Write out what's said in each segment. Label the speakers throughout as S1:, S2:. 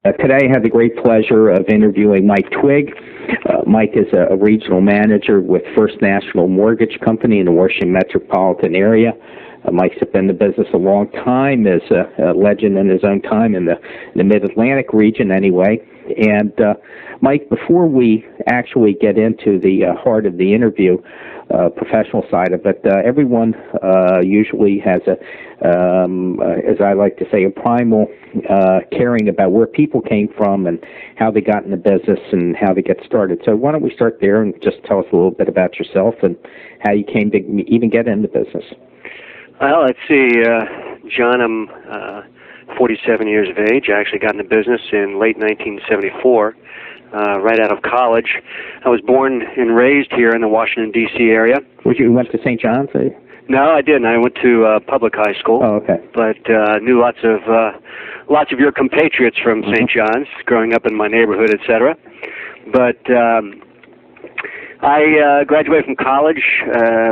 S1: Today I have the great pleasure of interviewing Mike Twigg. Mike is a regional manager with First National Mortgage Company in the Washington metropolitan area. Mike's been in the business a long time, is a legend in his own time in the Mid-Atlantic region anyway. And Mike, before we actually get into the heart of the interview, professional side of it, everyone usually has as I like to say, a primal caring about where people came from and how they got in the business and how they get started. So why don't we start there and just tell us a little bit about yourself and how you came to even get into business.
S2: Well, let's see, John, I'm 47 years of age. I actually got into business in late 1974, right out of college. I was born and raised here in the Washington, D.C. area.
S1: You went to St. John's?
S2: No, I didn't. I went to public high school.
S1: Oh, okay.
S2: But knew lots of your compatriots from St. John's, growing up in my neighborhood, etc. But I graduated from college.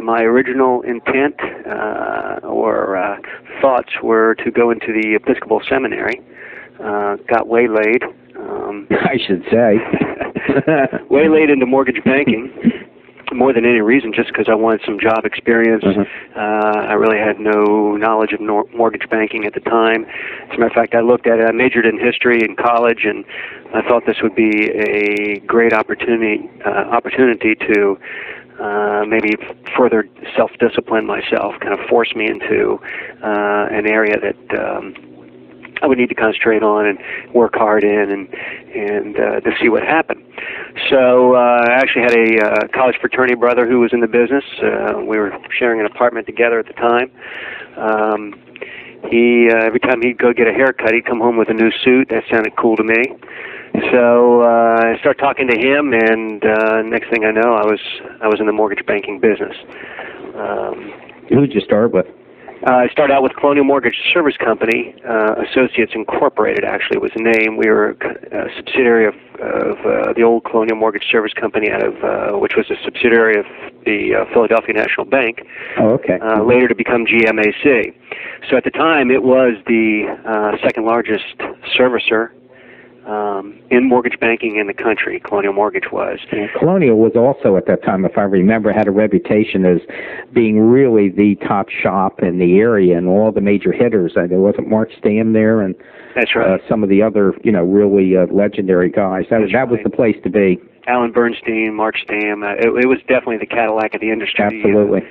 S2: My original intent or thoughts were to go into the Episcopal Seminary. Got waylaid.
S1: I should say.
S2: Waylaid into mortgage banking. More than any reason, just because I wanted some job experience. I really had no knowledge of mortgage banking at the time. As a matter of fact, I looked at it. I majored in history in college, and I thought this would be a great opportunity to maybe further self-discipline myself, kind of force me into an area that I would need to concentrate on and work hard in and to see what happened. So I actually had a college fraternity brother who was in the business. We were sharing an apartment together at the time. Every time he'd go get a haircut, he'd come home with a new suit. That sounded cool to me. So I started talking to him, and next thing I know, I was in the mortgage banking business.
S1: Who did you start with?
S2: I started out with Colonial Mortgage Service Company, Associates Incorporated, actually was the name. We were a subsidiary of the old Colonial Mortgage Service Company, which was a subsidiary of the Philadelphia National Bank.
S1: Oh, okay.
S2: Later to become GMAC. So at the time, it was the second largest servicer in mortgage banking in the country. Colonial Mortgage was.
S1: Yeah, Colonial was also at that time, if I remember, had a reputation as being really the top shop in the area and all the major hitters. There wasn't Mark Stamm there, and
S2: that's right.
S1: Some of the other, really legendary guys. That was the place to be.
S2: Alan Bernstein, Mark Stamm. It was definitely the Cadillac of the industry.
S1: Absolutely.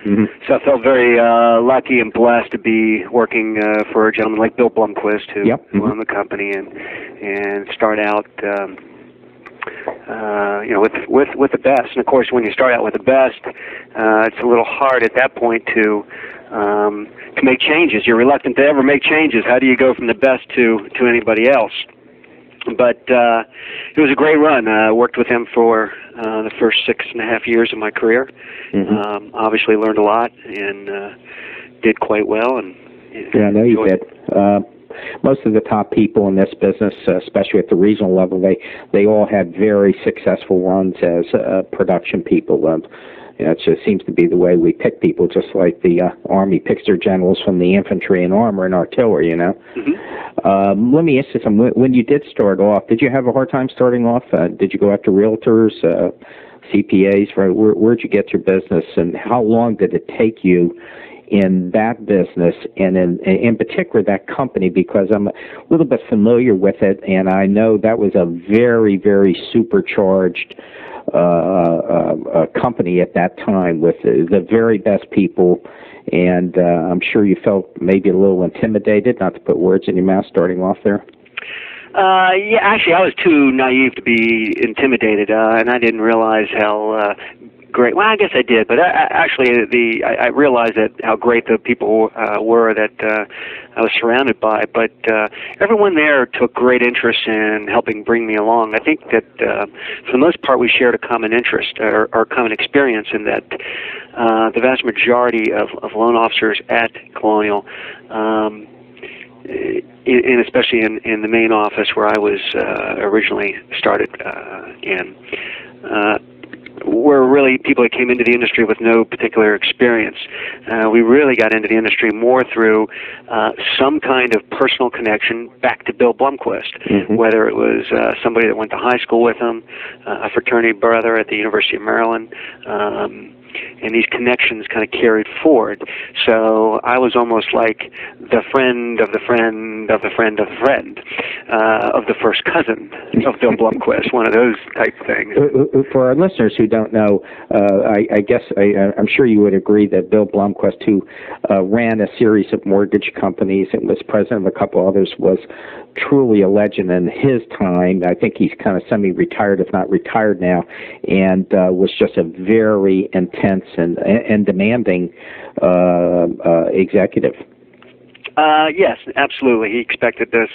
S2: So I felt very lucky and blessed to be working for a gentleman like Bill Blomquist, who owned the company, and start out, with the best. And of course, when you start out with the best, it's a little hard at that point to make changes. You're reluctant to ever make changes. How do you go from the best to anybody else? But it was a great run. I worked with him for the first 6.5 years of my career. Obviously learned a lot and did quite well. And
S1: yeah, I know you did. Most of the top people in this business, especially at the regional level, they all had very successful runs as production people. It just seems to be the way we pick people, just like the Army picks their generals from the infantry and armor and artillery, Let me ask you something. When you did start off, did you have a hard time starting off? Did you go after realtors, CPAs? Where'd you get your business, and how long did it take you in that business, and in particular that company, because I'm a little bit familiar with it, and I know that was a very, very supercharged company at that time with the very best people, and I'm sure you felt maybe a little intimidated, not to put words in your mouth starting off there.
S2: Yeah, actually, I was too naive to be intimidated, and I didn't realize how great. Well, I guess I did, but I realized that how great the people were that I was surrounded by. But everyone there took great interest in helping bring me along. I think that for the most part, we shared a common interest or common experience in that the vast majority of loan officers at Colonial, and especially in the main office where I was originally started in, were really people that came into the industry with no particular experience. We really got into the industry more through some kind of personal connection back to Bill Blomquist, whether it was somebody that went to high school with him, a fraternity brother at the University of Maryland, and these connections kind of carried forward. So I was almost like the friend of the friend of the friend of the friend of the first cousin of Bill Blomquist, one of those type things.
S1: For our listeners who don't know, I guess I'm sure you would agree that Bill Blomquist, who ran a series of mortgage companies and was president of a couple others, was truly a legend in his time. I think he's kind of semi-retired, if not retired now, and was just a very intense and demanding executive.
S2: Yes, absolutely. He expected us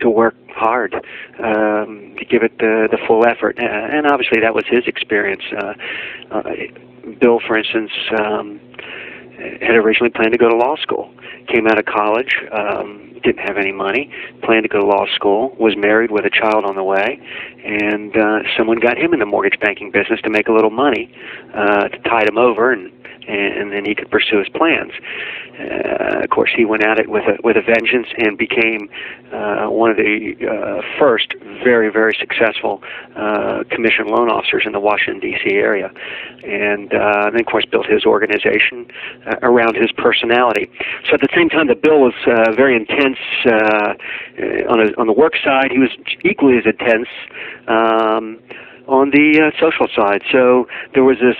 S2: to work hard, to give it the full effort, and obviously that was his experience. Bill, for instance, had originally planned to go to law school. Came out of college, didn't have any money, planned to go to law school, was married with a child on the way, and someone got him in the mortgage banking business to make a little money, to tide him over, and then he could pursue his plans. Of course, he went at it with a vengeance and became one of the first very, very successful commission loan officers in the Washington, D.C. area. And then, of course, built his organization around his personality. So at the same time that Bill was very intense on the work side, he was equally as intense on the social side. So there was this...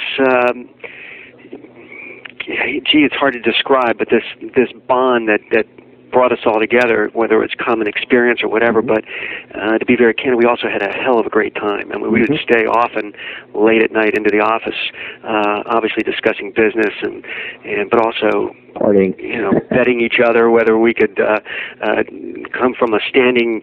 S2: it's hard to describe, but this bond that brought us all together, whether it's common experience or whatever. But to be very candid, we also had a hell of a great time. I mean, we would stay often late at night into the office, obviously discussing business but also
S1: partying,
S2: betting each other whether we could come from a standing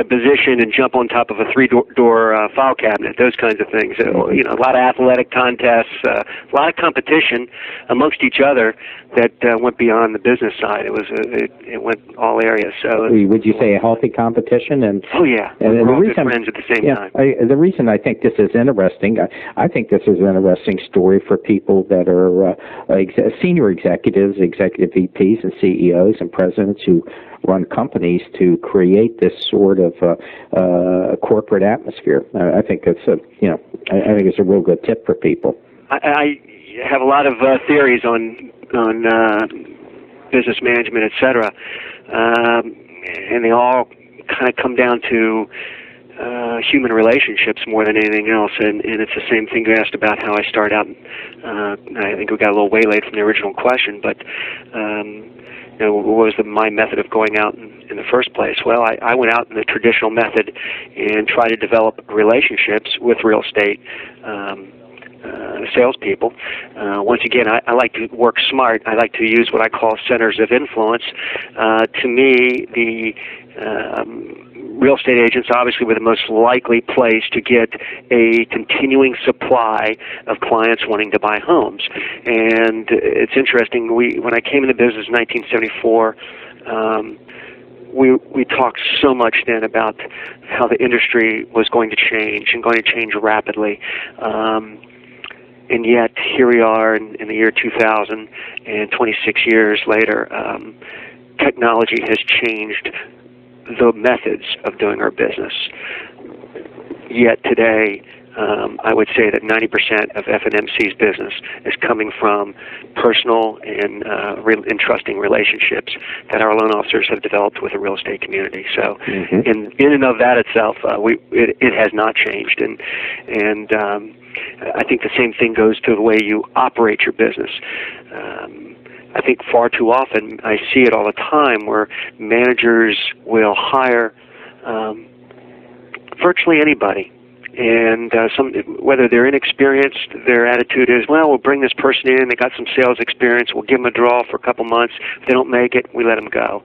S2: position and jump on top of a three-door file cabinet, those kinds of things. A lot of athletic contests, a lot of competition amongst each other that went beyond the business side. It went all areas. So
S1: would you say a healthy competition?
S2: Oh yeah,
S1: and
S2: we're all
S1: good
S2: friends at the same time.
S1: The reason I think this is interesting, I think this is an interesting story for people that are senior executives, executive VPs, and CEOs and presidents who run companies to create this sort of corporate atmosphere. I think it's I think it's a real good tip for people.
S2: I have a lot of theories on business management, etc., and they all kind of come down to human relationships more than anything else, and it's the same thing you asked about how I started out. I think we got a little waylaid from the original question, but what was my method of going out in the first place? Well, I went out in the traditional method and tried to develop relationships with real estate salespeople. Once again, I like to work smart. I like to use what I call centers of influence. To me, the real estate agents obviously were the most likely place to get a continuing supply of clients wanting to buy homes. And it's interesting, when I came into business in 1974, we talked so much then about how the industry was going to change and going to change rapidly. And yet, here we are in the year 2000, and 26 years later, technology has changed the methods of doing our business. Yet today, I would say that 90% of FNMC's business is coming from personal and trusting relationships that our loan officers have developed with the real estate community. So, in and of that itself, it has not changed, and I think the same thing goes to the way you operate your business. I think far too often, I see it all the time, where managers will hire virtually anybody. And whether they're inexperienced, their attitude is, well, we'll bring this person in, they got some sales experience, we'll give them a draw for a couple months. If they don't make it, we let them go.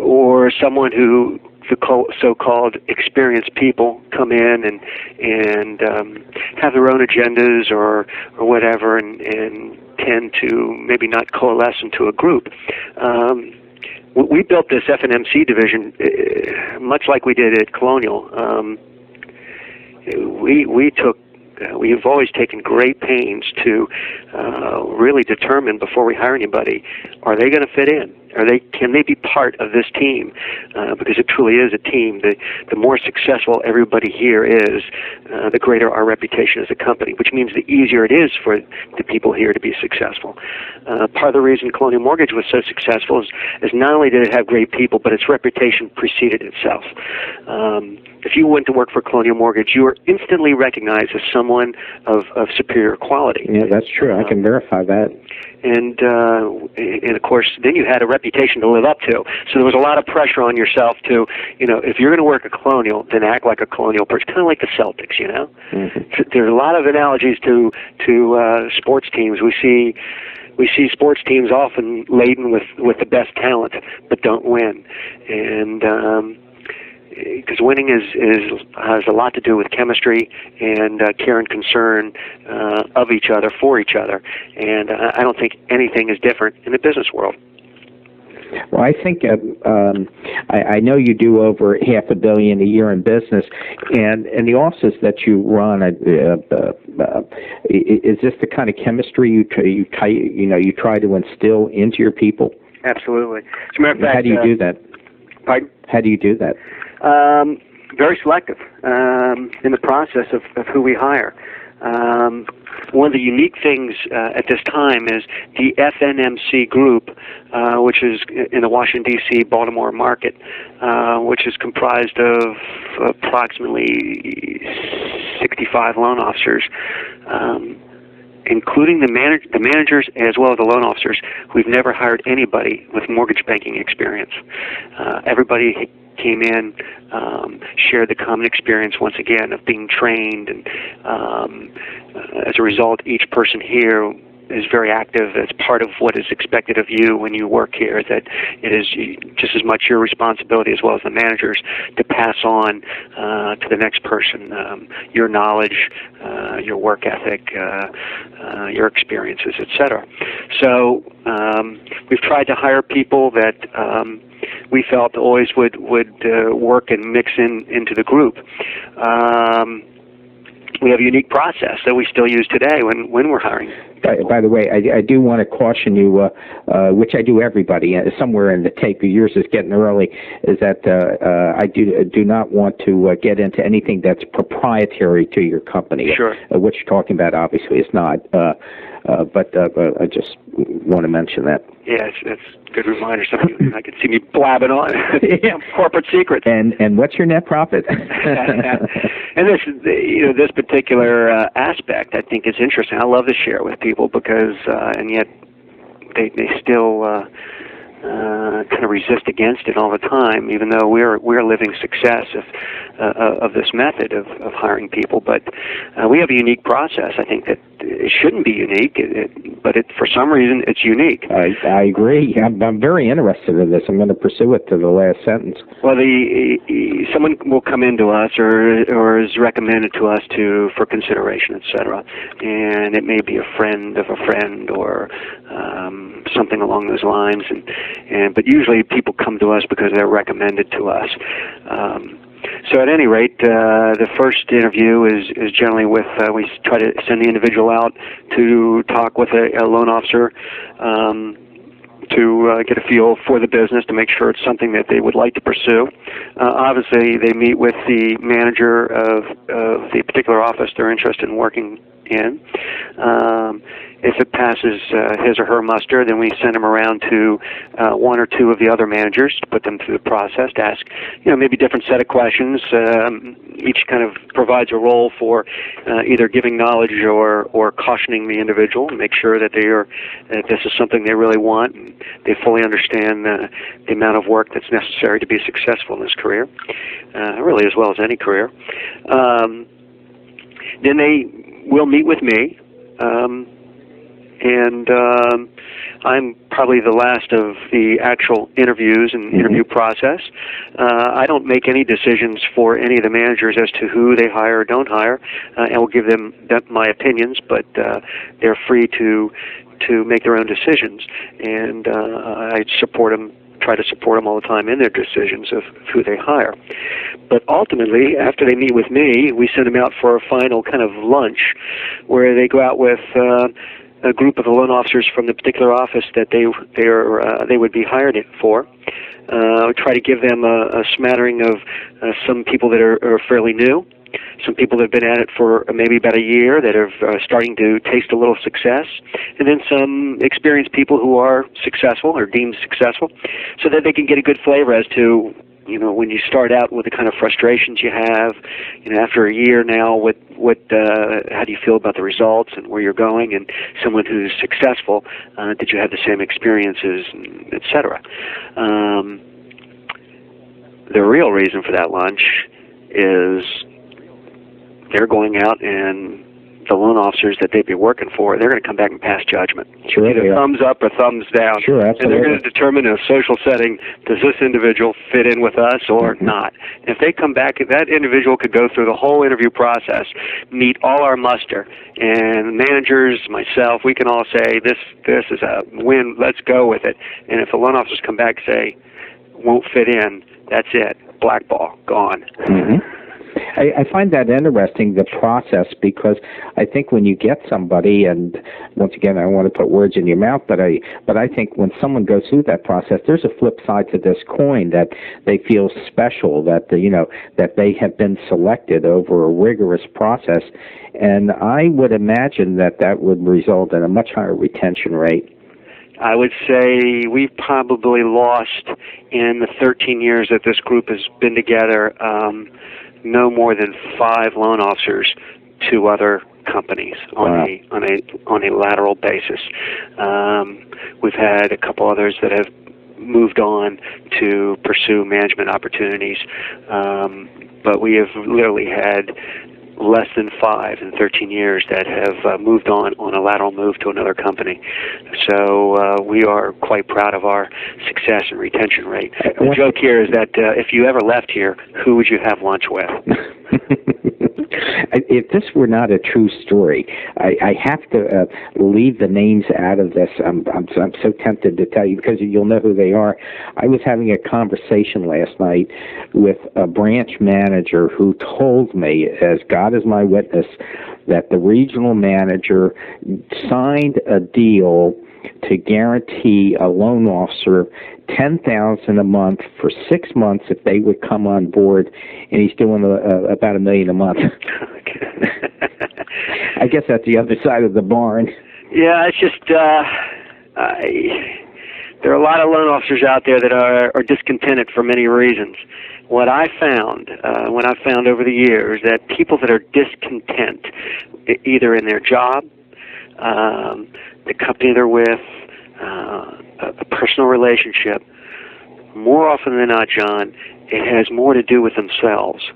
S2: Or someone who the so-called experienced people come in and have their own agendas or whatever, and tend to maybe not coalesce into a group. we built this FNMC division much like we did at Colonial. We've always taken great pains to really determine before we hire anybody, are they going to fit in? Can they be part of this team? Because it truly is a team. The more successful everybody here is, the greater our reputation as a company, which means the easier it is for the people here to be successful. Part of the reason Colonial Mortgage was so successful is not only did it have great people, but its reputation preceded itself. If you went to work for Colonial Mortgage, you were instantly recognized as someone of superior quality.
S1: Yeah, that's true. I can verify that.
S2: And of course, then you had a reputation to live up to. So there was a lot of pressure on yourself to, if you're going to work at Colonial, then act like a Colonial person, kind of like the Celtics, Mm-hmm. There's a lot of analogies to sports teams. We see sports teams often laden with the best talent, but don't win. And because winning has a lot to do with chemistry and care and concern of each other, for each other. And I don't think anything is different in the business world.
S1: Well, I think I know you do over $500 million a year in business, and in the offices that you run, is this the kind of chemistry you try to instill into your people?
S2: Absolutely. As a matter of fact,
S1: how do you do that?
S2: Pardon?
S1: How do you do that?
S2: Very selective in the process of who we hire. One of the unique things at this time is the FNMC group, which is in the Washington, D.C., Baltimore market, which is comprised of approximately 65 loan officers, including the managers as well as the loan officers. We've never hired anybody with mortgage banking experience. Everybody came in, shared the common experience once again of being trained, and as a result, each person here is very active. It's part of what is expected of you when you work here, that it is just as much your responsibility as well as the managers to pass on to the next person your knowledge, your work ethic, your experiences, etc. So we've tried to hire people that we felt always would work and mix into the group. We have a unique process that we still use today when we're hiring.
S1: By the way, I do want to caution you, which I do everybody, somewhere in the tape, yours is getting early, is that I do not want to get into anything that's proprietary to your company.
S2: Sure.
S1: What you're talking about obviously is not, but I just want to mention that.
S2: Yeah, it's a good reminder. I can see me blabbing on. Yeah, corporate secrets.
S1: And what's your net profit?
S2: And this particular aspect, I think, is interesting. I love to share with people because, and yet they still kind of resist against it all the time, even though we're living success of this method of hiring people. But we have a unique process. I think that it shouldn't be unique, but for some reason it's unique.
S1: I agree. I'm very interested in this. I'm going to pursue it to the last sentence.
S2: Well, someone will come into us or is recommended to us for consideration, etc. And it may be a friend of a friend or something along those lines. But usually people come to us because they're recommended to us. So at any rate, the first interview is generally with, we try to send the individual out to talk with a loan officer to get a feel for the business, to make sure it's something that they would like to pursue. Obviously, they meet with the manager of the particular office they're interested in working in. If it passes his or her muster, then we send them around to one or two of the other managers to put them through the process, to ask, maybe different set of questions. Each kind of provides a role for either giving knowledge or cautioning the individual, and make sure that that this is something they really want, and they fully understand the amount of work that's necessary to be successful in this career, really as well as any career. Then they will meet with me. And I'm probably the last of the actual interviews and interview process. I don't make any decisions for any of the managers as to who they hire or don't hire, and will give them my opinions, but they're free to make their own decisions, and I support them try to support them all the time in their decisions of who they hire. But ultimately, after they meet with me, we send them out for a final kind of lunch where they go out with a group of the loan officers from the particular office that they would be hired for. We try to give them a smattering of some people that are fairly new, some people that have been at it for maybe about a year that are starting to taste a little success, and then some experienced people who are successful or deemed successful, so that they can get a good flavor as to, you know, when you start out with the kind of frustrations you have, you know, after a year now, how do you feel about the results and where you're going? And someone who's successful, did you have the same experiences, et cetera? The real reason for that lunch is they're going out, and the loan officers that they'd be working for, they're going to come back and pass judgment.
S1: Sure,
S2: either thumbs up or thumbs down.
S1: Sure, absolutely.
S2: And they're going to determine in a social setting, does this individual fit in with us or not? If they come back, that individual could go through the whole interview process, meet all our muster, and managers, myself, we can all say, this is a win, let's go with it. And if the loan officers come back and say, won't fit in, that's it, blackball, gone.
S1: Mm-hmm. I find that interesting, the process, because I think when you get somebody, and once again, I don't want to put words in your mouth, but I think when someone goes through that process, there's a flip side to this coin, that they feel special, that that they have been selected over a rigorous process, and I would imagine that would result in a much higher retention rate.
S2: I would say we've probably lost, in the 13 years that this group has been together, no more than 5 loan officers to other companies on a lateral basis. We've had a couple others that have moved on to pursue management opportunities, but we have literally had less than 5 in 13 years that have moved on a lateral move to another company. So we are quite proud of our success and retention rate. The joke here is that if you ever left here, who would you have lunch with?
S1: If this were not a true story, I have to leave the names out of this. I'm so tempted to tell you, because you'll know who they are. I was having a conversation last night with a branch manager who told me, as God is my witness, that the regional manager signed a deal to guarantee a loan officer $10,000 a month for 6 months if they would come on board, and he's doing about $1 million a month. I guess that's the other side of the barn.
S2: Yeah, it's just there are a lot of loan officers out there that are discontented for many reasons. What I found over the years, that people that are discontent, either in their job, the company they're with, a personal relationship, more often than not, John, it has more to do with themselves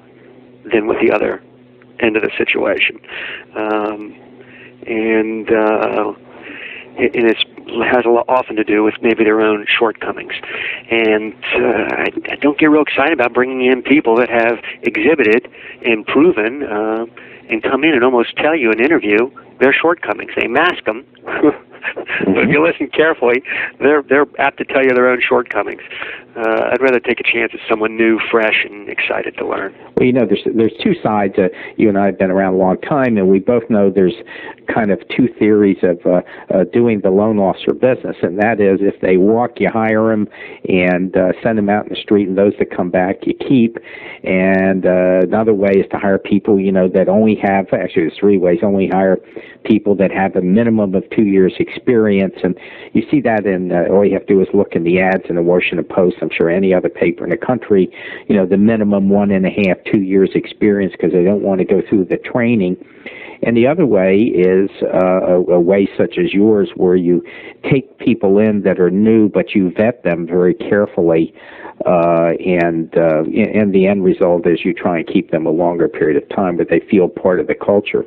S2: than with the other end of the situation. And it has a lot often to do with maybe their own shortcomings. And I don't get real excited about bringing in people that have exhibited and proven and come in and almost tell you in an interview their shortcomings. They mask them. But if you listen carefully, they're apt to tell you their own shortcomings. I'd rather take a chance at someone new, fresh, and excited to learn.
S1: Well, you know, there's two sides. You and I have been around a long time, and we both know there's kind of two theories of doing the loan officer business, and that is, if they walk, you hire them and send them out in the street, and those that come back, you keep. And another way is to hire people, you know, that only have, actually there's 3 ways, only hire people that have a minimum of 2 years experience. And you see that in, all you have to do is look in the ads in the Washington Post, I'm sure any other paper in the country, you know, the minimum 1.5, 2 years experience, because they don't want to go through the training. And the other way is a way such as yours, where you take people in that are new, but you vet them very carefully, and the end result is you try and keep them a longer period of time, but they feel part of the culture.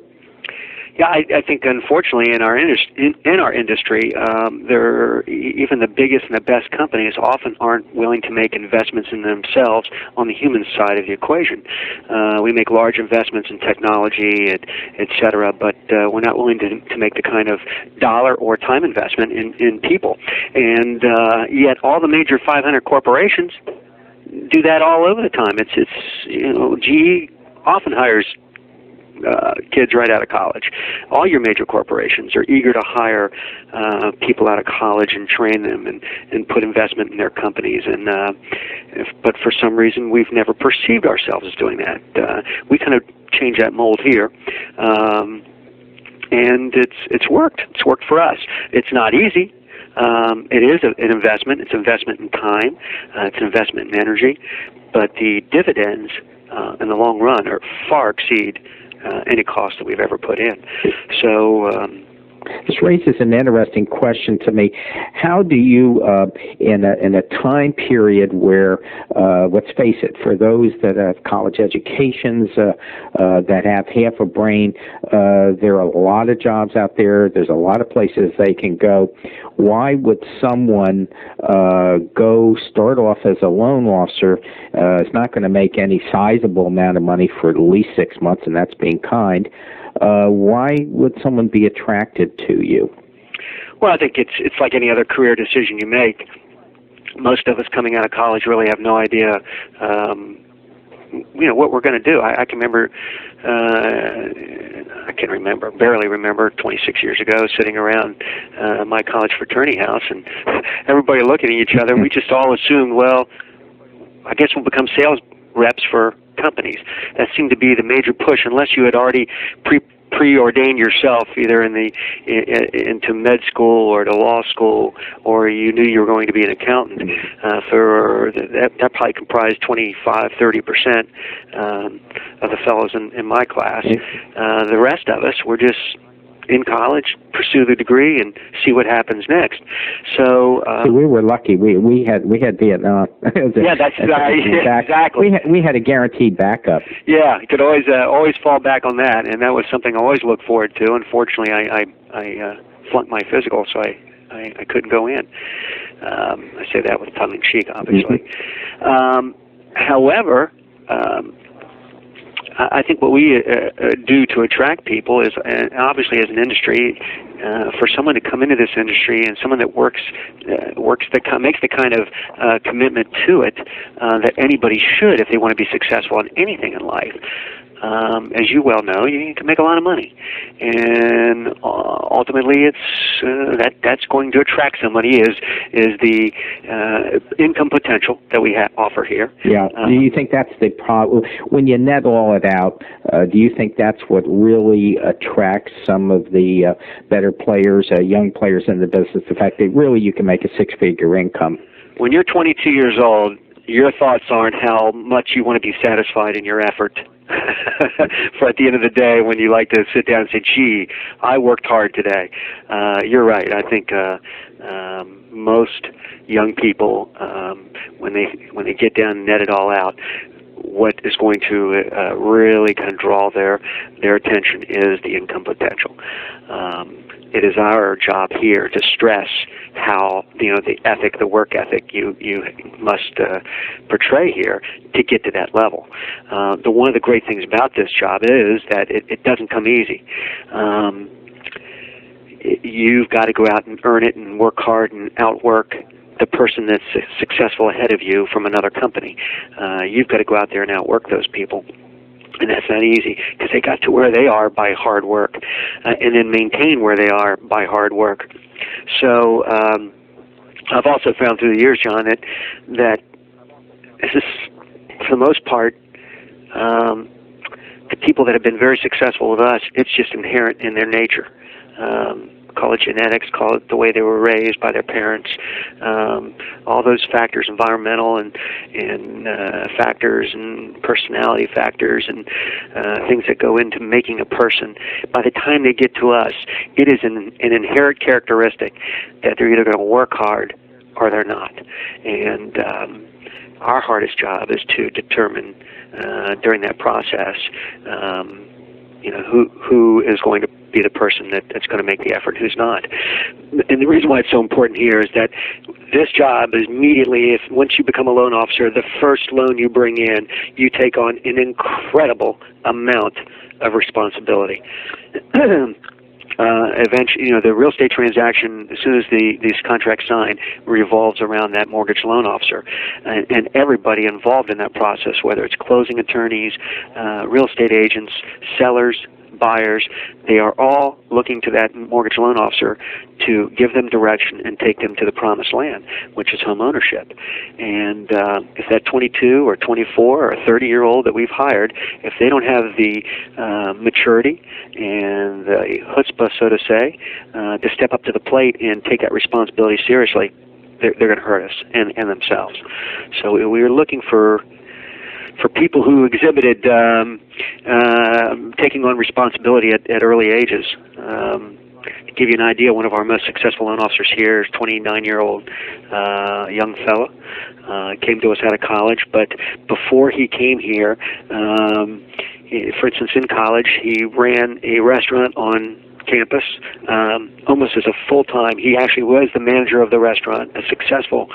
S2: Yeah, I think unfortunately in our industry, even the biggest and the best companies often aren't willing to make investments in themselves on the human side of the equation. We make large investments in technology, et cetera, but we're not willing to make the kind of dollar or time investment in people. And yet, all the major 500 corporations do that all over the time. GE often hires kids right out of college. All your major corporations are eager to hire people out of college and train them and put investment in their companies. But for some reason, we've never perceived ourselves as doing that. We kind of change that mold here. And it's worked. It's worked for us. It's not easy. It is an investment. It's an investment in time. It's an investment in energy. But the dividends in the long run far exceed any cost that we've ever put in. So
S1: this raises an interesting question to me. How do you, in a time period where, let's face it, for those that have college educations, that have half a brain, there are a lot of jobs out there. There's a lot of places they can go. Why would someone go start off as a loan officer? It's not going to make any sizable amount of money for at least 6 months, and that's being kind. Why would someone be attracted to you?
S2: Well, I think it's like any other career decision you make. Most of us coming out of college really have no idea, what we're going to do. I can barely remember 26 years ago sitting around my college fraternity house and everybody looking at each other. We just all assumed, well, I guess we'll become sales reps for companies. That seemed to be the major push, unless you had already preordained yourself either into med school or to law school, or you knew you were going to be an accountant. That probably comprised 25-30% of the fellows in my class. The rest of us were just in college, pursue the degree, and see what happens next. So
S1: we were lucky. We had Vietnam.
S2: Yeah, that's exactly.
S1: We had a guaranteed backup.
S2: Yeah, you could always fall back on that, and that was something I always looked forward to. Unfortunately, I flunked my physical, so I couldn't go in. I say that with tongue in cheek, obviously. However, I think what we do to attract people is, obviously as an industry, for someone to come into this industry and someone that makes the kind of commitment to it that anybody should if they want to be successful in anything in life. As you well know, you can make a lot of money, and ultimately, that's going to attract somebody. Is the income potential that we offer here? Yeah.
S1: Do you think that's the problem? When you net all it out, do you think that's what really attracts some of the better players, young players in the business? The fact that really you can make a six-figure income.
S2: When you're 22 years old, your thoughts aren't how much you want to be satisfied in your effort. For at the end of the day, when you like to sit down and say, gee, I worked hard today. You're right. I think most young people, when they get down and net it all out, what is going to really kind of draw their attention is the income potential. It is our job here to stress how the ethic, the work ethic you must portray here to get to that level. One of the great things about this job is that it doesn't come easy. You've got to go out and earn it and work hard and outwork the person that's successful ahead of you from another company. You've got to go out there and outwork those people. And that's not easy because they got to where they are by hard work and then maintain where they are by hard work. So I've also found through the years, John, that this is, for the most part, the people that have been very successful with us, it's just inherent in their nature. Call it genetics, call it the way they were raised by their parents, all those factors, environmental and factors and personality factors and things that go into making a person. By the time they get to us, it is an inherent characteristic that they're either going to work hard or they're not. And our hardest job is to determine during that process, who is going to be the person that's going to make the effort, who's not. And the reason why it's so important here is that this job is immediately, once you become a loan officer, the first loan you bring in, you take on an incredible amount of responsibility. Eventually, the real estate transaction, as soon as these contracts sign, revolves around that mortgage loan officer, and everybody involved in that process, whether it's closing attorneys, real estate agents, sellers, buyers, they are all looking to that mortgage loan officer to give them direction and take them to the promised land, which is home ownership. And if that 22 or 24 or 30-year-old that we've hired, if they don't have the maturity and the chutzpah, so to say, to step up to the plate and take that responsibility seriously, they're going to hurt us and themselves. So we were looking for people who exhibited taking on responsibility at early ages. To give you an idea, one of our most successful loan officers here is a 29-year-old young fellow. Came to us out of college, but before he came here, for instance, in college, he ran a restaurant on campus, almost as a full-time. He actually was the manager of the restaurant, a successful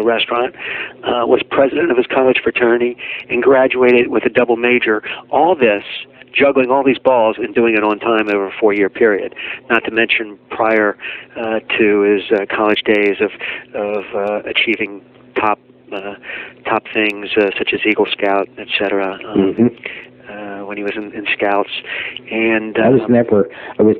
S2: restaurant, was president of his college fraternity, and graduated with a double major. All this, juggling all these balls and doing it on time over a 4-year period, not to mention prior to his college days of achieving top things such as Eagle Scout, etc. When he was in Scouts, and
S1: I was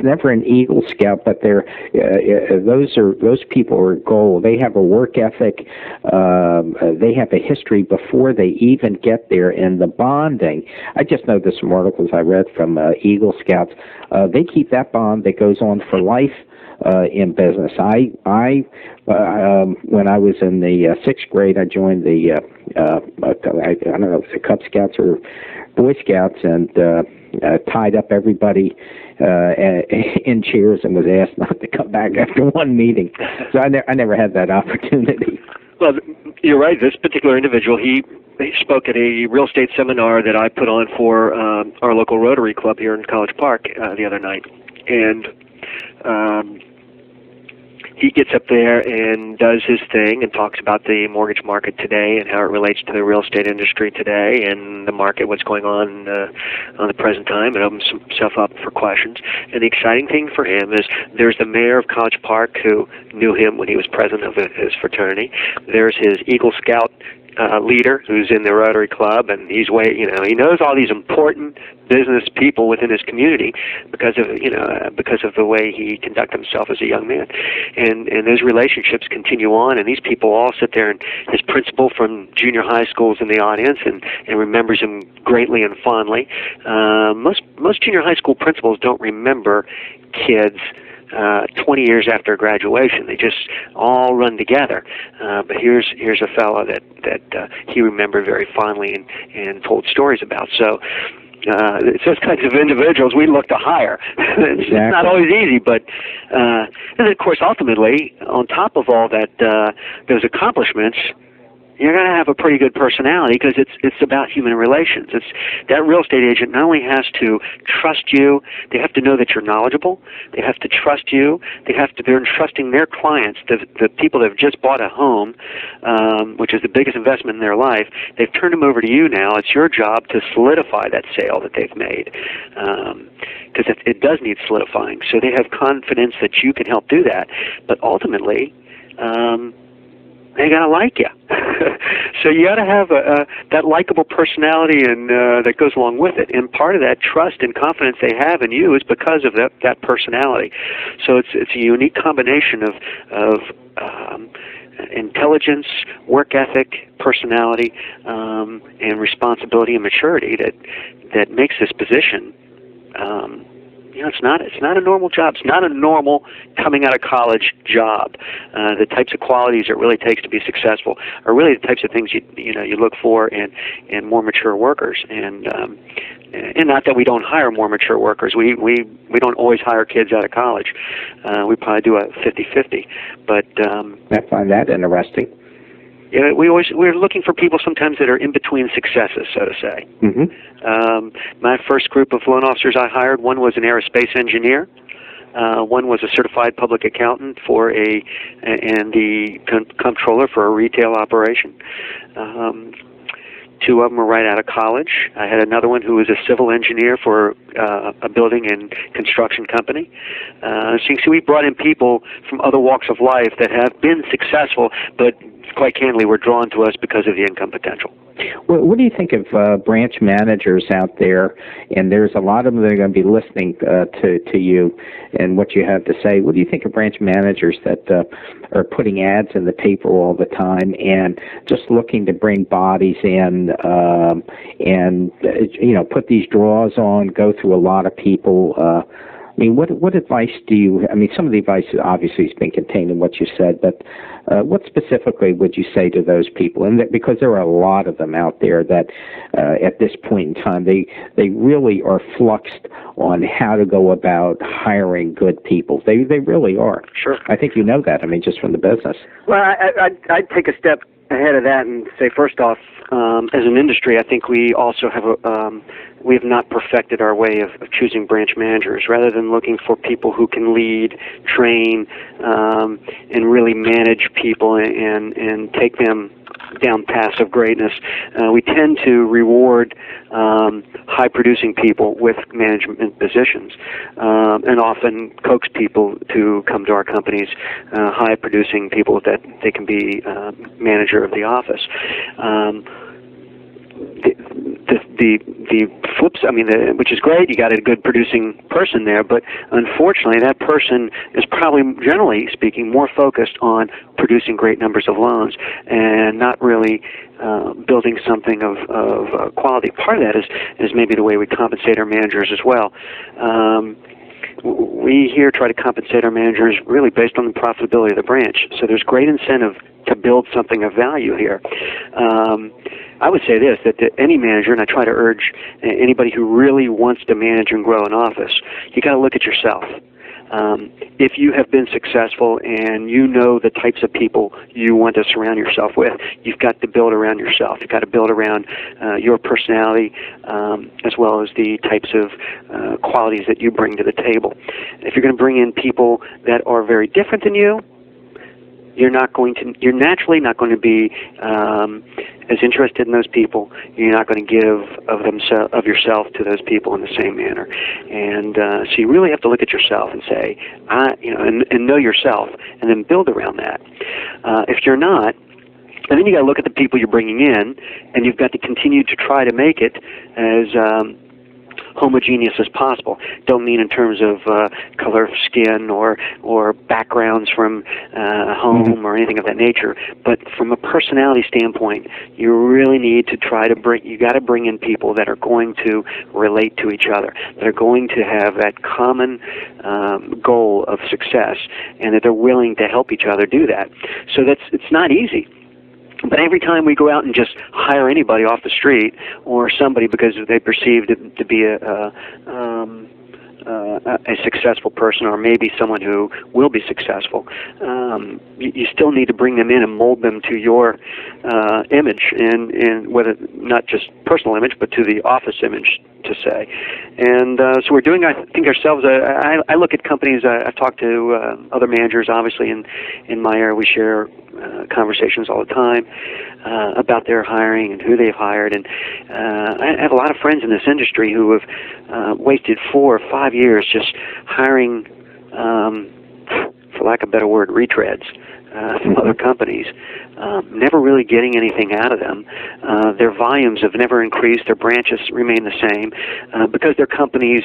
S1: never an Eagle Scout, but those people are gold. They have a work ethic. They have a history before they even get there, and the bonding. I just know this from articles I read from Eagle Scouts. They keep that bond that goes on for life. In business, I when I was in the 6th grade, I joined the I don't know if it was the Cub Scouts or Boy Scouts, and tied up everybody in chairs and was asked not to come back after one meeting. So I never had that opportunity.
S2: Well, you're right. This particular individual, he spoke at a real estate seminar that I put on for our local Rotary Club here in College Park the other night, and he gets up there and does his thing and talks about the mortgage market today and how it relates to the real estate industry today and the market, what's going on the present time, and opens himself up for questions. And the exciting thing for him is there's the mayor of College Park who knew him when he was president of his fraternity. There's his Eagle Scout leader who's in the Rotary Club, and he knows all these important business people within his community because of the way he conducted himself as a young man, and those relationships continue on, and these people all sit there, and his principal from junior high schools in the audience and remembers him greatly and fondly. Most junior high school principals don't remember kids 20 years after graduation. They just all run together. But here's a fellow that he remembered very fondly and told stories about. So it's those kinds of individuals we look to hire. It's not always easy, but and of course, ultimately, on top of all that, those accomplishments, you're going to have a pretty good personality because it's about human relations. It's that real estate agent not only has to trust you, they have to know that you're knowledgeable. They have to trust you. They're entrusting their clients, the people that have just bought a home, which is the biggest investment in their life. They've turned them over to you now. It's your job to solidify that sale that they've made, because it does need solidifying. So they have confidence that you can help do that. But ultimately, they gotta like you. So you gotta have that likable personality, and that goes along with it. And part of that trust and confidence they have in you is because of that personality. So it's a unique combination of intelligence, work ethic, personality, and responsibility and maturity that makes this position. It's not a normal job. It's not a normal coming out of college job. The types of qualities it really takes to be successful are really the types of things you look for in more mature workers. And not that we don't hire more mature workers. We don't always hire kids out of college. We probably do a 50-50. But
S1: I find that interesting.
S2: Yeah, we're looking for people sometimes that are in between successes, so to say. My first group of loan officers I hired, one was an aerospace engineer. One was a certified public accountant and the comptroller for a retail operation. Two of them were right out of college. I had another one who was a civil engineer for a building and construction company. So you see, we brought in people from other walks of life that have been successful, but quite candidly were drawn to us because of the income potential.
S1: Well, what do you think of branch managers out there? And there's a lot of them that are going to be listening to you and what you have to say. What do you think of branch managers that are putting ads in the paper all the time and just looking to bring bodies in and put these draws on, go through a lot of people? I mean, what advice do you? I mean, some of the advice obviously has been contained in what you said, but what specifically would you say to those people? And because there are a lot of them out there that, at this point in time, they really are fluxed on how to go about hiring good people. They really are.
S2: Sure.
S1: I think you know that. I mean, just from the business.
S2: Well, I'd take a step ahead of that and say, first off, as an industry, I think we also have we have not perfected our way of choosing branch managers. Rather than looking for people who can lead, train, and really manage people and take them down paths of greatness, we tend to reward high-producing people with management positions, and often coax people to come to our companies, high-producing people that they can be manager of the office. The flips, I mean, which is great, you got a good producing person there, but unfortunately that person is probably, generally speaking, more focused on producing great numbers of loans and not really building something of quality. Part of that is maybe the way we compensate our managers as well. We here try to compensate our managers really based on the profitability of the branch. So there's great incentive to build something of value here. I would say this, that to any manager, and I try to urge anybody who really wants to manage and grow an office, you got to look at yourself. If you have been successful and you know the types of people you want to surround yourself with, you've got to build around yourself. You've got to build around your personality as well as the types of qualities that you bring to the table. If you're going to bring in people that are very different than you, you're naturally not going to be as interested in those people. You're not going to give of yourself to those people in the same manner. And so you really have to look at yourself and say, and know yourself, and then build around that. If you're not, and then you got to look at the people you're bringing in, and you've got to continue to try to make it as homogeneous as possible. Don't mean in terms of color of skin or backgrounds from home or anything of that nature, but from a personality standpoint, you really need to try to you got to bring in people that are going to relate to each other, that are going to have that common goal of success, and that they're willing to help each other do that. So it's not easy. But every time we go out and just hire anybody off the street or somebody because they perceive to be a successful person, or maybe someone who will be successful, you still need to bring them in and mold them to your image, and whether not just personal image, but to the office image, to say. And so we're doing, I think, ourselves. I look at companies. I've talked to other managers, obviously, in my area. We share conversations all the time about their hiring and who they've hired. And I have a lot of friends in this industry who have wasted 4 or 5 years just hiring, for lack of a better word, retreads from other companies, never really getting anything out of them. Their volumes have never increased. Their branches remain the same because their companies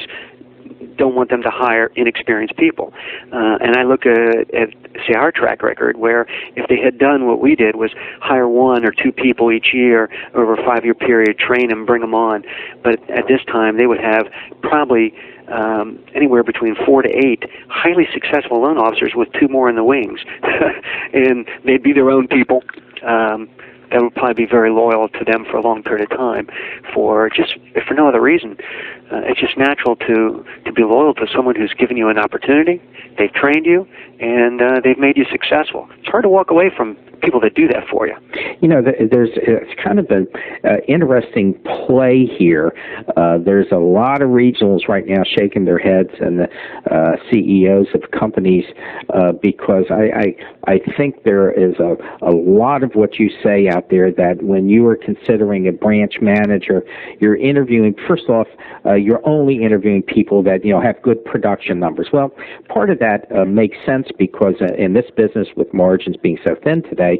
S2: don't want them to hire inexperienced people. And I look at, say, our track record, where if they had done what we did, was hire 1 or 2 people each year over a 5-year period, train them, bring them on. But at this time, they would have probably anywhere between 4 to 8 highly successful loan officers with 2 more in the wings. And they'd be their own people. that would probably be very loyal to them for a long period of time. If for no other reason, it's just natural to be loyal to someone who's given you an opportunity, they've trained you, and they've made you successful. It's hard to walk away from people that do that for you.
S1: You know, it's kind of an interesting play here. There's a lot of regionals right now shaking their heads, and the CEOs of companies, because I think there is a lot of what you say out there that when you are considering a branch manager, you're interviewing, first off, you're only interviewing people that, you know, have good production numbers. Well, part of that makes sense because in this business with margins being so thin today,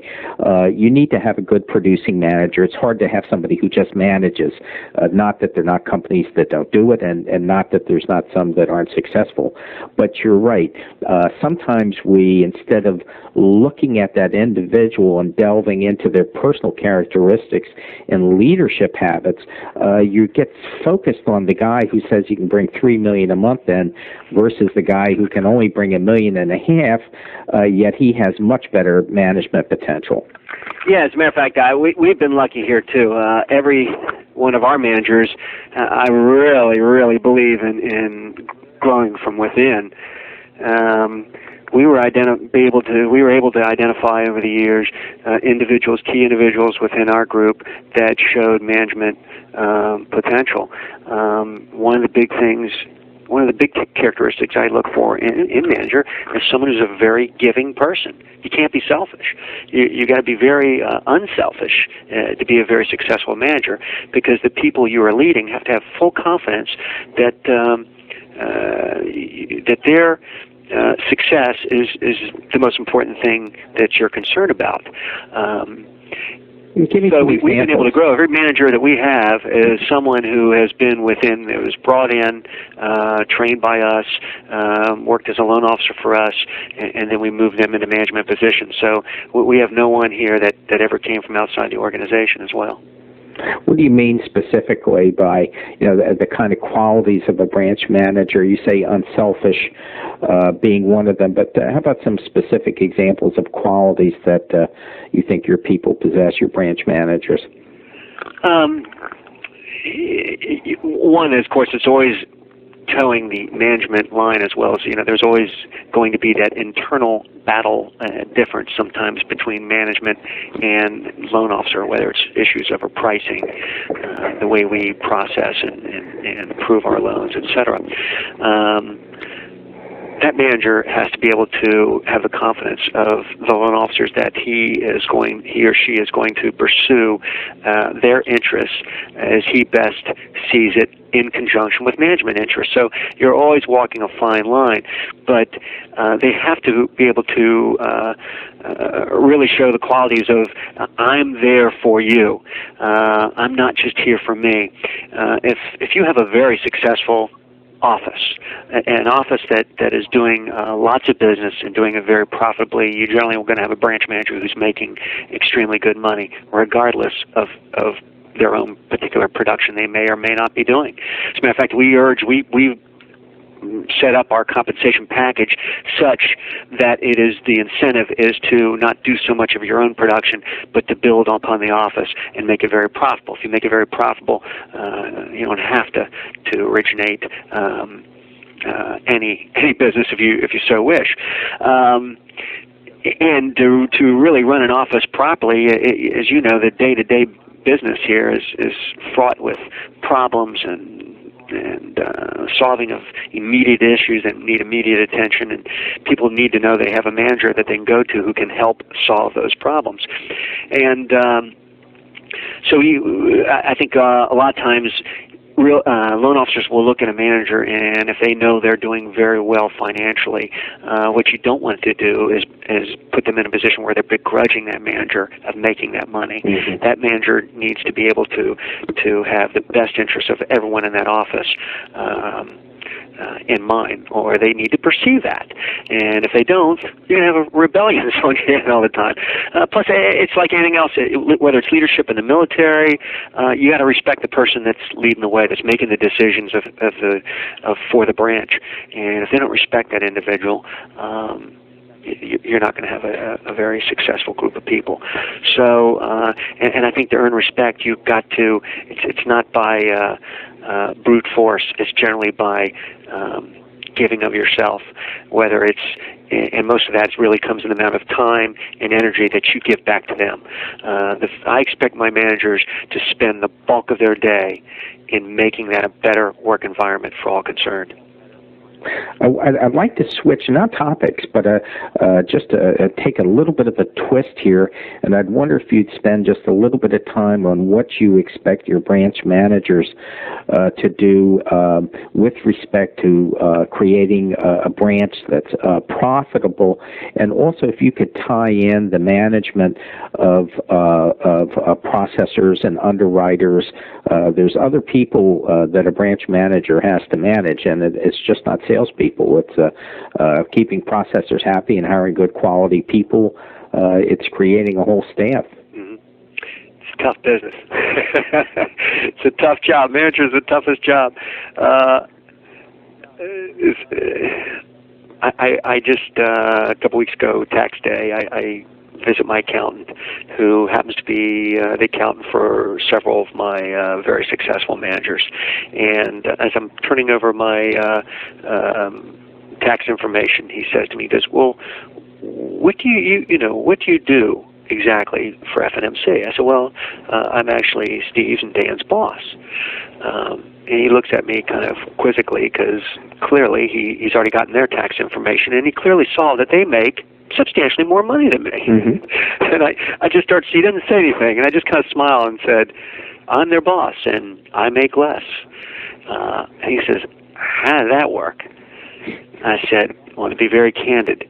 S1: you need to have a good producing manager. It's hard to have somebody who just manages. Not that there are not companies that don't do it, and not that there's not some that aren't successful. But you're right. Sometimes we, instead of looking at that individual and delving into their personal characteristics and leadership habits, you get focused on the guy who says he can bring $3 million a month in versus the guy who can only bring $1.5 million, yet he has much better management potential.
S2: Yeah, as a matter of fact, we've been lucky here too. Every one of our managers, I really believe in growing from within. We were able to identify over the years key individuals within our group that showed management potential. One of the big characteristics I look for in manager is someone who's a very giving person. You can't be selfish. You got to be very unselfish to be a very successful manager, because the people you are leading have to have full confidence that their success is the most important thing that you're concerned about. So we've been able to grow. Every manager that we have is someone who has been was brought in, trained by us, worked as a loan officer for us, and then we moved them into management positions. So we have no one here that ever came from outside the organization as well.
S1: What do you mean specifically by, you know, the kind of qualities of a branch manager? You say unselfish being one of them, but how about some specific examples of qualities that you think your people possess, your branch managers? One is, of course, it's always towing the management line, as well as, you know, there's always going to be that internal battle difference sometimes between management and loan officer, whether it's issues over pricing, the way we process and approve our loans, etc. That manager has to be able to have the confidence of the loan officers that he or she is going to pursue their interests as he best sees it, in conjunction with management interests. So you're always walking a fine line, but they have to be able to really show the qualities of I'm there for you. I'm not just here for me. If you have a very successful office, an office that is doing lots of business and doing it very profitably, you generally are going to have a branch manager who's making extremely good money, regardless of their own particular production they may or may not be doing. As a matter of fact, we set up our compensation package such that the incentive is to not do so much of your own production, but to build upon the office and make it very profitable. If you make it very profitable, you don't have to originate any business if you so wish. And to really run an office properly, as you know, the day-to-day business here is fraught with problems and solving of immediate issues that need immediate attention, and people need to know they have a manager that they can go to who can help solve those problems. And so I think a lot of times loan officers will look at a manager, and if they know they're doing very well financially, what you don't want to do is put them in a position where they're begrudging that manager of making that money. Mm-hmm. That manager needs to be able to have the best interests of everyone in that office in mind, or they need to perceive that. And if they don't, you're going to have a rebellion on your hand all the time. Plus, it's like anything else, whether it's leadership in the military, you got to respect the person that's leading the way, that's making the decisions for the branch. And if they don't respect that individual,
S2: you're not going to have a very successful group of people. So, and I think to earn respect, you've got to. It's not by brute force. It's generally by giving of yourself, whether it's, and most of that really comes in the amount of time and energy that you give back to them. I expect my managers to spend the bulk of their day in making that a better work environment for all concerned.
S1: I'd like to switch, not topics, but just take a little bit of a twist here, and I'd wonder if you'd spend just a little bit of time on what you expect your branch managers to do with respect to creating a branch that's profitable, and also if you could tie in the management of processors and underwriters. There's other people that a branch manager has to manage, and it's just not salespeople. It's keeping processors happy and hiring good quality people. It's creating a whole staff.
S2: Mm-hmm. It's a tough business. It's a tough job. Manager is the toughest job. I just a couple weeks ago, tax day, I visit my accountant, who happens to be the accountant for several of my very successful managers. And as I'm turning over my tax information, he says to me, he goes, "Well, what do you do exactly for FNMC?" I said, "Well, I'm actually Steve's and Dan's boss." And he looks at me kind of quizzically, because clearly he's already gotten their tax information, and he clearly saw that they make substantially more money than me. Mm-hmm. And I just started, he didn't say anything, and I just kind of smiled and said, "I'm their boss, and I make less." And he says, "How did that work?" I said, "Well, to be very candid,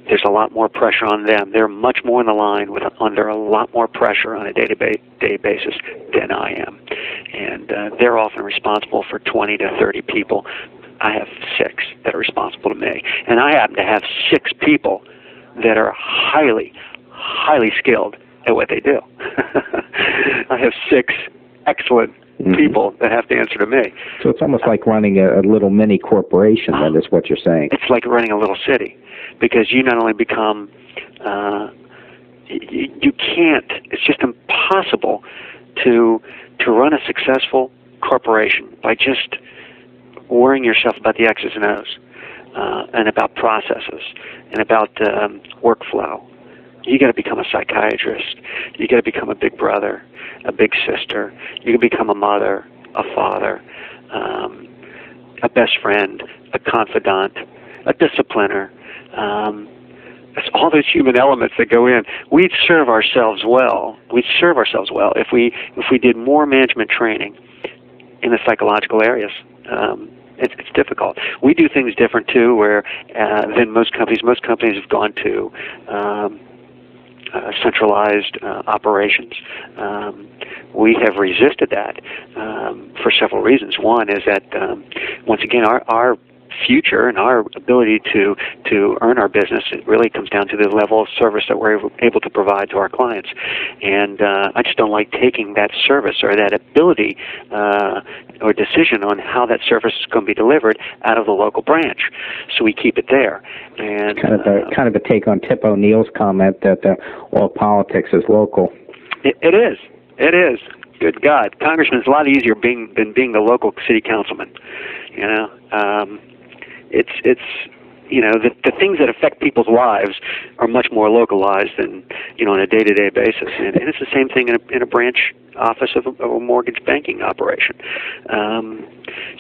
S2: there's a lot more pressure on them. They're much more in the line under a lot more pressure on a day-to-day basis than I am. And they're often responsible for 20 to 30 people. I have 6 that are responsible to me. And I happen to have 6 people that are highly, highly skilled at what they do." I have 6 excellent people that have to answer to me.
S1: So it's almost like running a little mini corporation, that is what you're saying.
S2: It's like running a little city, because you not only become, you can't, it's just impossible to run a successful corporation by just worrying yourself about the X's and O's, and about processes, and about workflow. You got to become a psychiatrist. You got to become a big brother, a big sister. You can become a mother, a father, a best friend, a confidant, a discipliner. It's all those human elements that go in. We'd serve ourselves well. We'd serve ourselves well if we did more management training in the psychological areas. It's difficult. We do things different too, where than most companies. Most companies have gone to centralized operations. We have resisted that for several reasons. One is that once again, our future and our ability to earn our business, it really comes down to the level of service that we're able to provide to our clients. And I just don't like taking that service or that ability or decision on how that service is going to be delivered out of the local branch. So we keep it there. And
S1: kind of a take on Tip O'Neill's comment that all politics is local.
S2: It is. It is. Good God, Congressman's a lot easier than being the local city councilman. You know. It's the things that affect people's lives are much more localized than on a day-to-day basis, and it's the same thing in a branch office of a mortgage banking operation.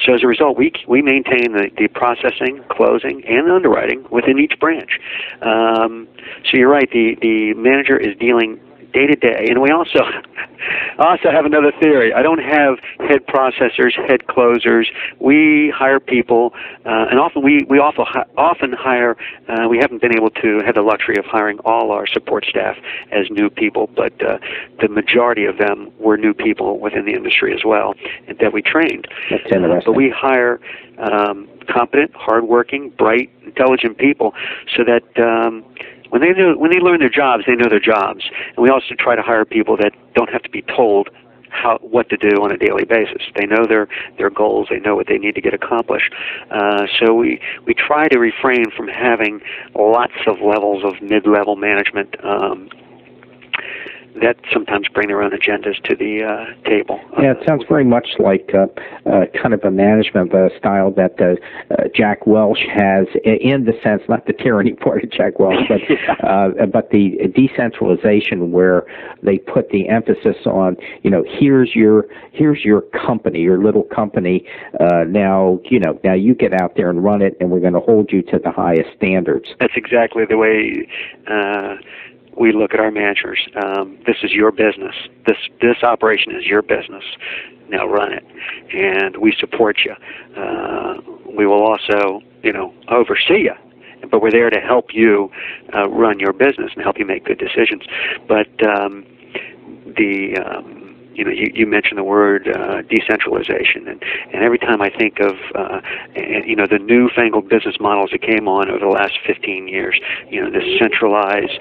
S2: So as a result, we maintain the processing, closing, and underwriting within each branch. So you're right, the manager is dealing day-to-day, and we also have another theory. I don't have head processors, head closers. We hire people, and often we often hire. We haven't been able to have the luxury of hiring all our support staff as new people, but the majority of them were new people within the industry as well that we trained.
S1: That's interesting.
S2: But we hire competent, hardworking, bright, intelligent people, so that when they learn their jobs, they know their jobs. And we also try to hire people that don't have to be told what to do on a daily basis. They know their goals. They know what they need to get accomplished. So we try to refrain from having lots of levels of mid-level management that sometimes bring their own agendas to the table.
S1: Yeah, it sounds very much like kind of a management style that Jack Welch has, in the sense, not the tyranny part of Jack Welch, but the decentralization, where they put the emphasis on, here's your company, your little company. Now you get out there and run it, and we're going to hold you to the highest standards.
S2: That's exactly the way we look at our managers. This is your business. This operation is your business. Now run it, and we support you. We will also, oversee you, but we're there to help you run your business and help you make good decisions. But you mentioned the word decentralization, and every time I think of the newfangled business models that came on over the last 15 years, this centralized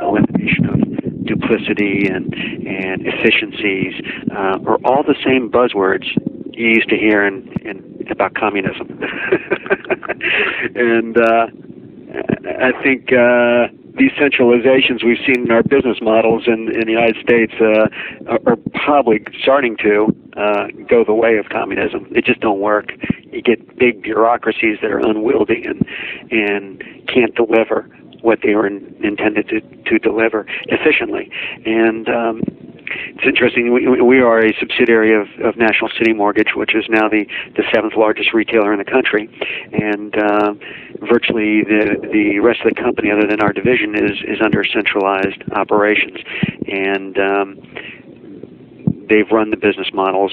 S2: elimination of duplicity and efficiencies are all the same buzzwords you used to hear about communism. And I think decentralizations we've seen in our business models in the United States are probably starting to go the way of communism. They just don't work. You get big bureaucracies that are unwieldy and can't deliver what they were intended to deliver efficiently. And it's interesting. We are a subsidiary of National City Mortgage, which is now the seventh largest retailer in the country, and virtually the rest of the company, other than our division, is under centralized operations, and they've run the business models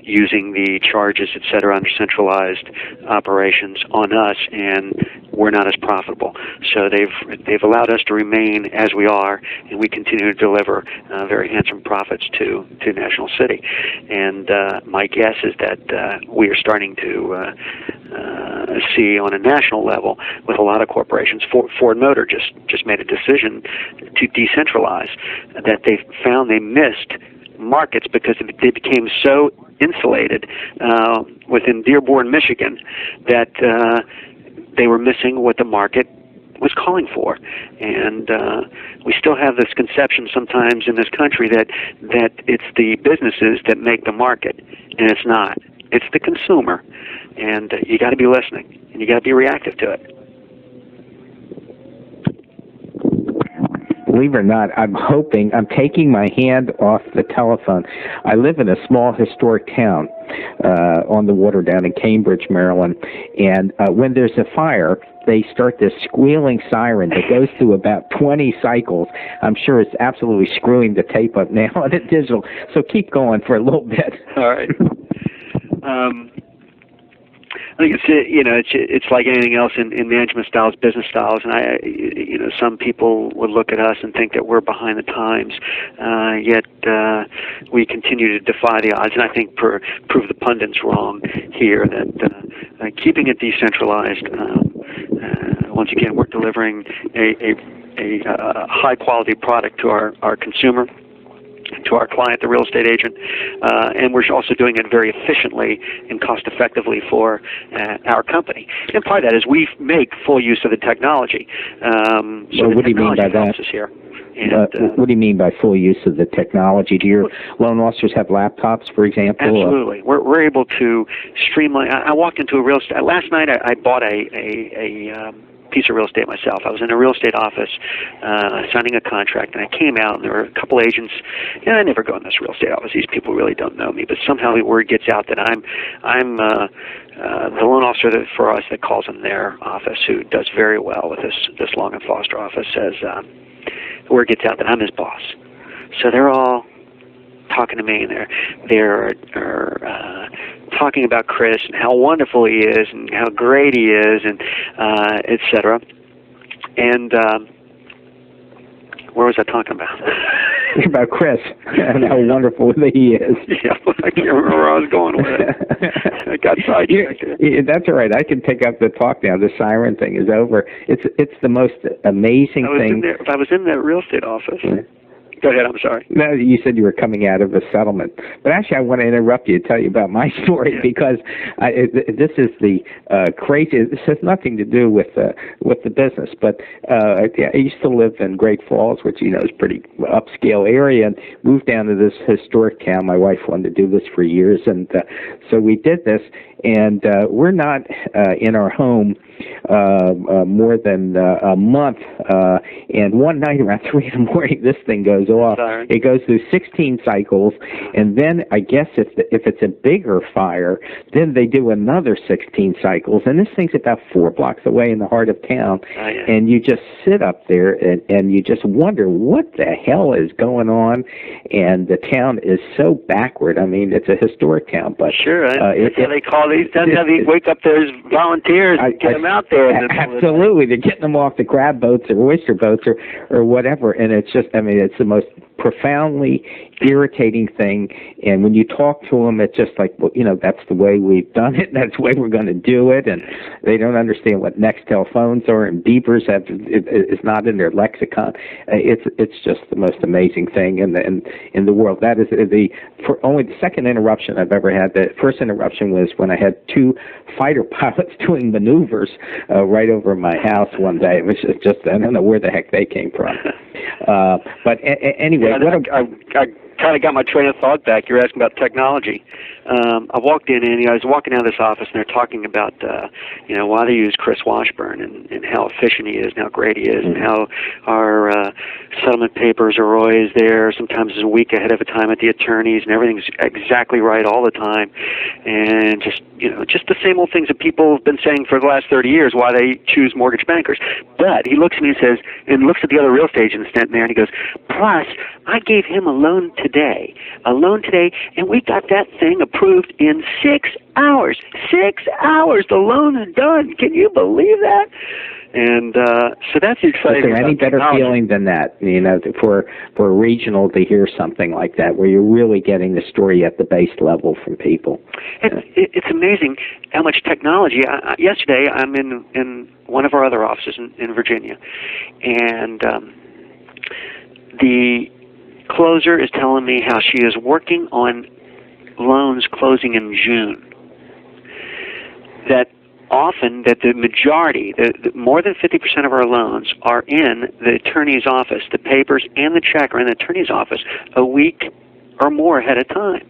S2: using the charges, et cetera, under centralized operations on us, and we're not as profitable. So they've allowed us to remain as we are, and we continue to deliver very handsome profits to National City. And my guess is that we are starting to see on a national level with a lot of corporations. Ford Motor just made a decision to decentralize, that they found they missed markets because they became so insulated within Dearborn, Michigan, that they were missing what the market was calling for. And we still have this conception sometimes in this country that it's the businesses that make the market, and it's not. It's the consumer, and you got to be listening, and you got to be reactive to it.
S1: Believe it or not, I'm taking my hand off the telephone. I live in a small historic town on the water down in Cambridge, Maryland, and when there's a fire, they start this squealing siren that goes through about 20 cycles. I'm sure it's absolutely screwing the tape up now on the digital, so keep going for a little bit.
S2: All right. I think it's like anything else in management styles, business styles, and some people would look at us and think that we're behind the times, yet we continue to defy the odds, and I think prove the pundits wrong here, that keeping it decentralized, once again, we're delivering a high quality product to our consumer, to our client, the real estate agent, and we're also doing it very efficiently and cost effectively for our company. And part of that is we make full use of the technology. So
S1: what do you mean by that?
S2: Here. And,
S1: what do you mean by full use of the technology? Do your loan officers have laptops, for example?
S2: Absolutely. We're able to streamline. I walked into a real estate last night. I bought a piece of real estate myself. I was in a real estate office signing a contract, and I came out, and there were a couple agents. I never go in this real estate office. These people really don't know me, but somehow the word gets out that I'm the loan officer for us that calls in their office, who does very well with this Long and Foster office. Says the word gets out that I'm his boss. So they're all talking to me, and they're talking about Chris and how wonderful he is and how great he is, and etc. And where was I talking about?
S1: About Chris and how wonderful he is.
S2: Yeah, I can't remember where I was going with it. I got sidetracked.
S1: That's all right. I can pick up the talk now. The siren thing is over. It's the most amazing thing.
S2: I was in that real estate office. Go ahead, I'm sorry.
S1: No, you said you were coming out of a settlement. But actually, I want to interrupt you to tell you about my story because this is the crazy. This has nothing to do with the business. But I used to live in Great Falls, which, is a pretty upscale area, and moved down to this historic town. My wife wanted to do this for years, and so we did this. And we're not in our home more than a month. And one night around 3 in the morning, this thing goes off.
S2: Sorry.
S1: It goes through 16 cycles, and then I guess if it's a bigger fire, then they do another 16 cycles. And this thing's about 4 blocks away in the heart of town.
S2: Oh, yeah.
S1: And you just sit up there and you just wonder what the hell is going on. And the town is so backward. I mean, it's a historic town, but
S2: sure. That's how they call these. That's how they wake up those volunteers and get them out there.
S1: Absolutely, they're getting them off the crab boats or oyster boats or whatever. And it's just, it's the most profoundly irritating thing. And when you talk to them, it's just like, well, that's the way we've done it. And that's the way we're going to do it. And they don't understand what Nextel phones are, and beepers it's not in their lexicon. It's just the most amazing thing in the world. That is only the second interruption I've ever had. The first interruption was when I had 2 fighter pilots doing maneuvers right over my house one day. It was just I don't know where the heck they came from. But anyway,
S2: I kind of got my train of thought back. You're asking about technology. I walked in, and I was walking out of this office, and they're talking about, why they use Chris Washburn and how efficient he is, and how great he is, and how our settlement papers are always there, sometimes a week ahead of a time at the attorneys, and everything's exactly right all the time, and just the same old things that people have been saying for the last 30 years, why they choose mortgage bankers. But he looks at me and says, and looks at the other real estate agent standing there, and he goes, plus, I gave him a loan today, and we got that thing approved in 6 hours. 6 hours, the loan is done. Can you believe that? And so that's exciting.
S1: Is there any better feeling than that? For a regional to hear something like that, where you're really getting the story at the base level from people.
S2: It's amazing how much technology. Yesterday, I'm in one of our other offices in Virginia, and the closer is telling me how she is working on loans closing in June. That the majority, more than 50% of our loans are in the attorney's office. The papers and the check are in the attorney's office a week or more ahead of time.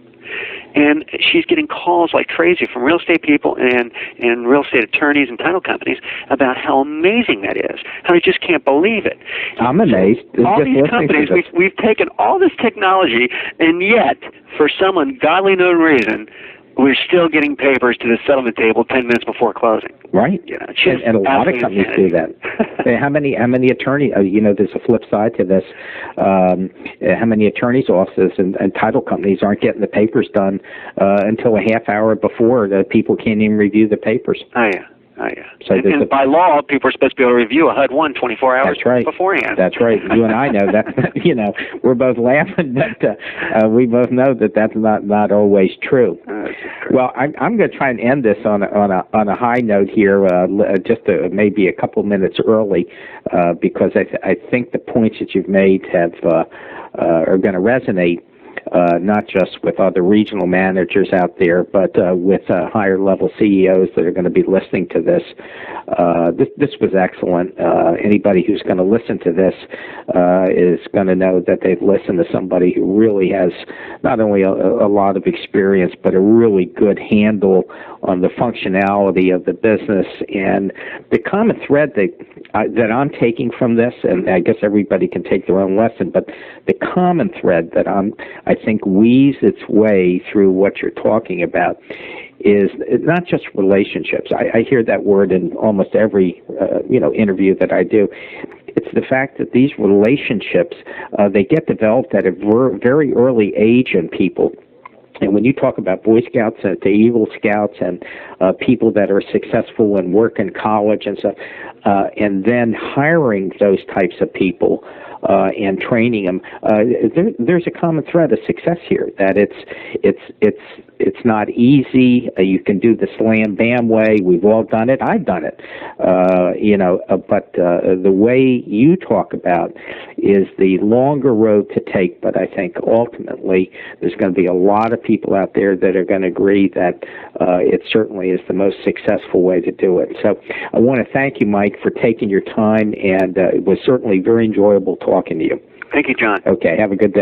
S2: And she's getting calls like crazy from real estate people and real estate attorneys and title companies about how amazing that is, how they just can't believe it.
S1: I'm amazed.
S2: All these companies, we've taken all this technology, and yet, for some ungodly known reason, we're still getting papers to the settlement table 10 minutes before closing.
S1: Right. And a lot of companies do that. How many attorneys, there's a flip side to this. How many attorneys' offices and title companies aren't getting the papers done until a half hour before the people can't even review the papers?
S2: Oh, yeah. So and by law, people are supposed to be able to review a HUD-1 24 hours beforehand.
S1: That's right. You and I know that. We're both laughing, but we both know that that's not always true. Well, I'm going to try and end this on a high note here, just maybe a couple minutes early, because I think the points that you've made are going to resonate. Not just with other regional managers out there, but with higher level CEOs that are going to be listening to this. This was excellent. Anybody who's going to listen to this is going to know that they've listened to somebody who really has not only a lot of experience, but a really good handle on the functionality of the business. And the common thread that I'm taking from this, and I guess everybody can take their own lesson, but the common thread that I think weaves its way through what you're talking about is not just relationships. I hear that word in almost every interview that I do. It's the fact that these relationships they get developed at a very early age in people. And when you talk about Boy Scouts and the Eagle Scouts and people that are successful in work in college and stuff, and then hiring those types of people and training them, there's a common thread of success here. That It's not easy. You can do the slam bam way. We've all done it. I've done it. But the way you talk about is the longer road to take. But I think ultimately there's going to be a lot of people out there that are going to agree that it certainly is the most successful way to do it. So I want to thank you, Mike, for taking your time, and it was certainly very enjoyable talking to you.
S2: Thank you, John.
S1: Okay, have a good day.